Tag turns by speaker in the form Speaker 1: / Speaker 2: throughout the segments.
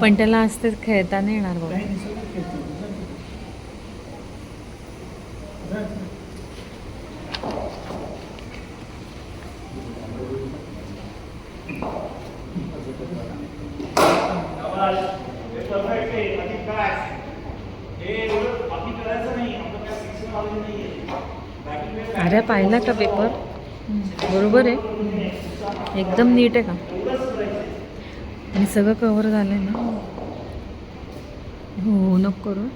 Speaker 1: पण त्याला असते खेळता नाही येणार बघ. अरे पाहिला का पेपर? बरोबर आहे, एकदम नीट आहे का? आणि सगळं कव्हर झालंय ना? हो नको करू.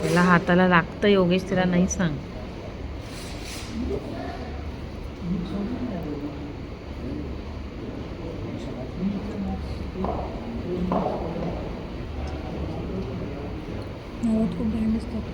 Speaker 1: त्याला हाताला लागतं योगेश, तिला नाही सांग. खूप भांड असतात.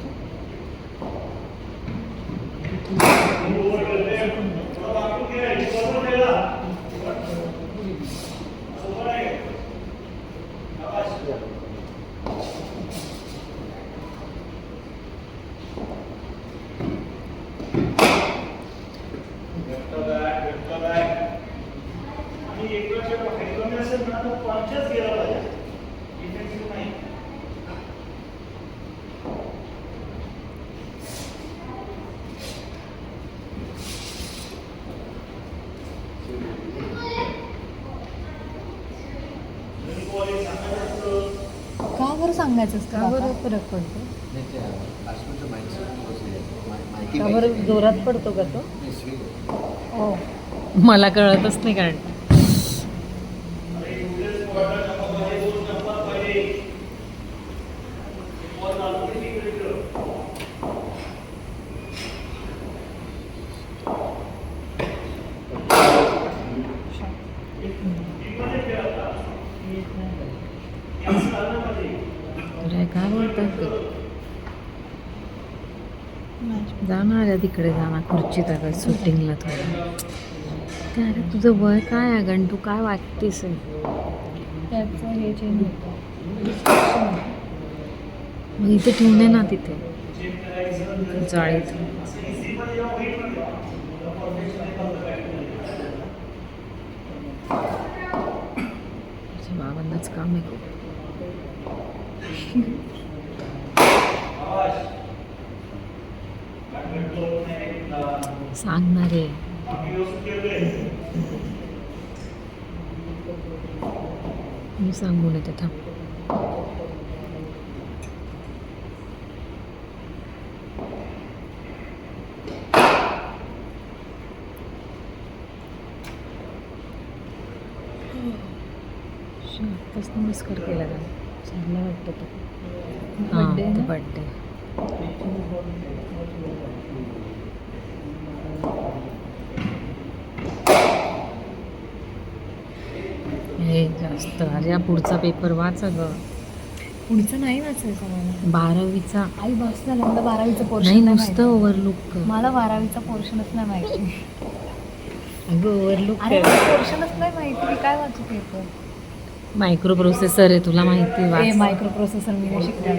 Speaker 1: का बरं सांगायचं असतं? का बरं फरक पडतो? का बरं जोरात पडतो का तो? हो, मला कळतच नाही कारण काय बोलतात ते. जाणार आहे तिकडे, जाणार खुर्चीत अगं शूटिंगला थोडं. ते अरे तुझं वय काय आहे गण, तू काय वाटतेस आहे? त्याचं हे चेंज होतं. मग इथे ठेवून आहे ना तिथे जाळीत. बाबांनाच काम आहे. सांगणार आहे मी, सांगून येते थांब. आत्ताच नमस्कार केला का? चांगला वाटतं तो. हां, बड्डे. हे जास्त. अरे पुढचा पेपर वाच अगं. पुढचं नाही वाचायचं मला. 12वीचा. आई बस झालं, मला 12वीचं पोर्शन नाही, नुसतं ओव्हरलुक. मला 12वीचा पोर्शनच नाही माहिती. अगं ओव्हरलुक पोर्शनच नाही माहिती. मी काय वाचू पेपर? मायक्रो प्रोसेसर आहे, तुला माहिती वाच. मायक्रो प्रोसेसर मी नाही शिकणार.